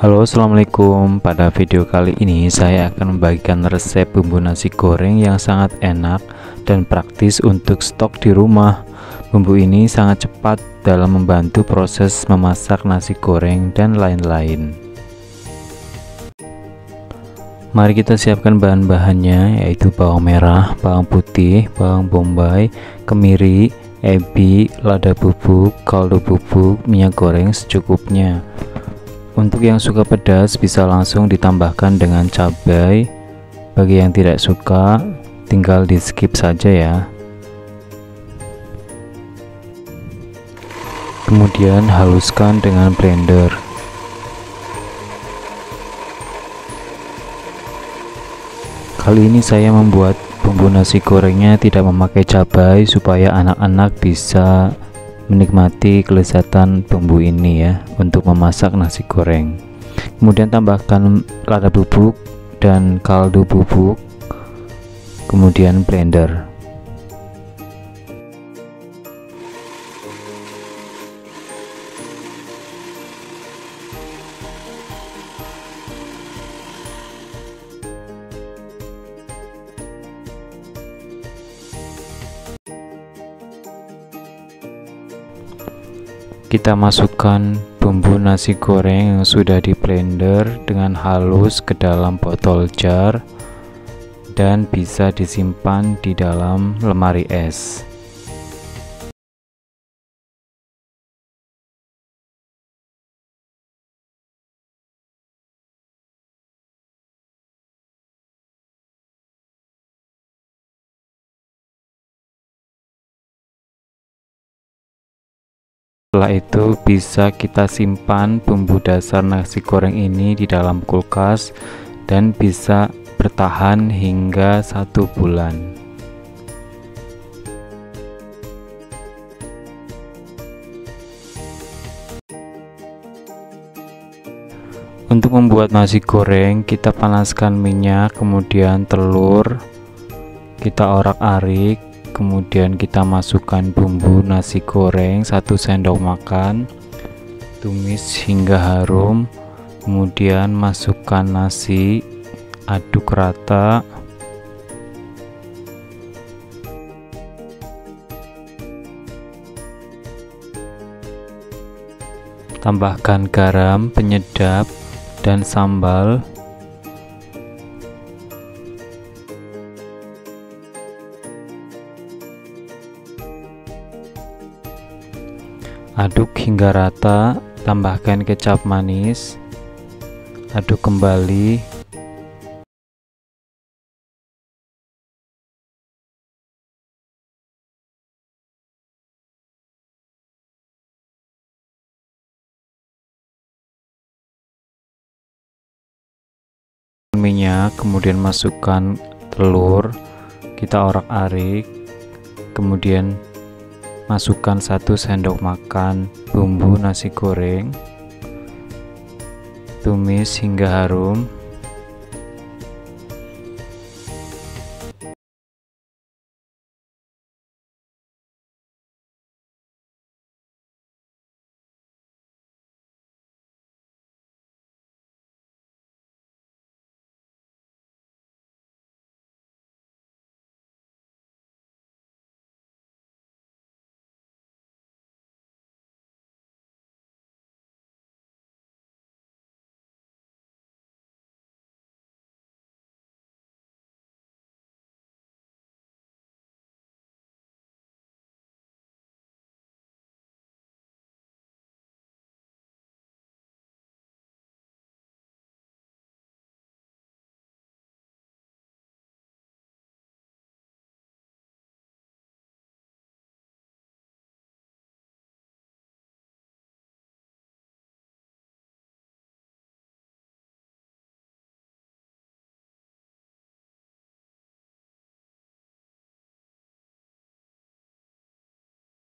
Halo, assalamualaikum. Pada video kali ini saya akan membagikan resep bumbu nasi goreng yang sangat enak dan praktis untuk stok di rumah. Bumbu ini sangat cepat dalam membantu proses memasak nasi goreng dan lain-lain. Mari kita siapkan bahan-bahannya, yaitu bawang merah, bawang putih, bawang bombay, kemiri, ebi, lada bubuk, kaldu bubuk, minyak goreng secukupnya. Untuk yang suka pedas bisa langsung ditambahkan dengan cabai. Bagi yang tidak suka tinggal di skip saja ya. Kemudian haluskan dengan blender. Kali ini saya membuat bumbu nasi gorengnya tidak memakai cabai supaya anak-anak bisa menikmati kelezatan bumbu ini ya untuk memasak nasi goreng. Kemudian tambahkan lada bubuk dan kaldu bubuk, kemudian blender. Kita masukkan bumbu nasi goreng yang sudah di blender dengan halus ke dalam botol jar dan bisa disimpan di dalam lemari es. Setelah itu bisa kita simpan bumbu dasar nasi goreng ini di dalam kulkas dan bisa bertahan hingga 1 bulan. Untuk membuat nasi goreng, kita panaskan minyak, kemudian telur, kita orak-arik. Kemudian kita masukkan bumbu nasi goreng 1 sendok makan, tumis hingga harum, kemudian masukkan nasi, aduk rata. Tambahkan garam, penyedap, dan sambal. Aduk hingga rata, tambahkan kecap manis, aduk kembali. Minyak, kemudian masukkan telur, kita orak-arik, kemudian masukkan 1 sendok makan bumbu nasi goreng, tumis hingga harum.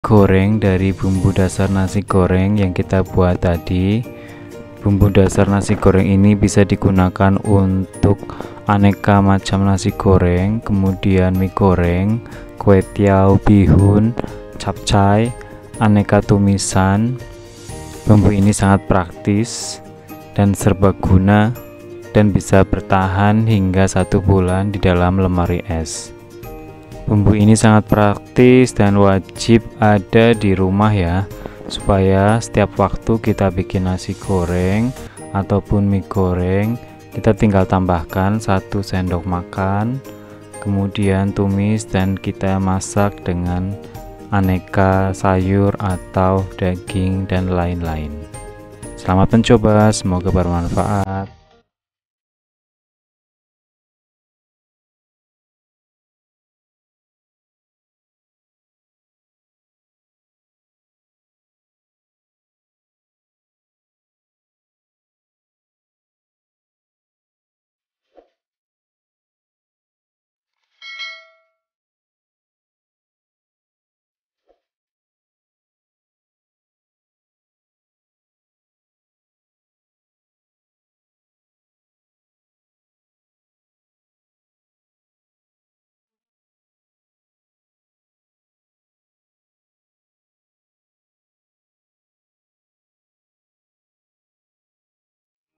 Goreng dari bumbu dasar nasi goreng yang kita buat tadi. Bumbu dasar nasi goreng ini bisa digunakan untuk aneka macam nasi goreng, kemudian mie goreng, kue tiaw, bihun, capcay, aneka tumisan. Bumbu ini sangat praktis dan serbaguna dan bisa bertahan hingga 1 bulan di dalam lemari es. Bumbu ini sangat praktis dan wajib ada di rumah ya, supaya setiap waktu kita bikin nasi goreng ataupun mie goreng, kita tinggal tambahkan 1 sendok makan, kemudian tumis dan kita masak dengan aneka sayur atau daging dan lain-lain. Selamat mencoba, semoga bermanfaat.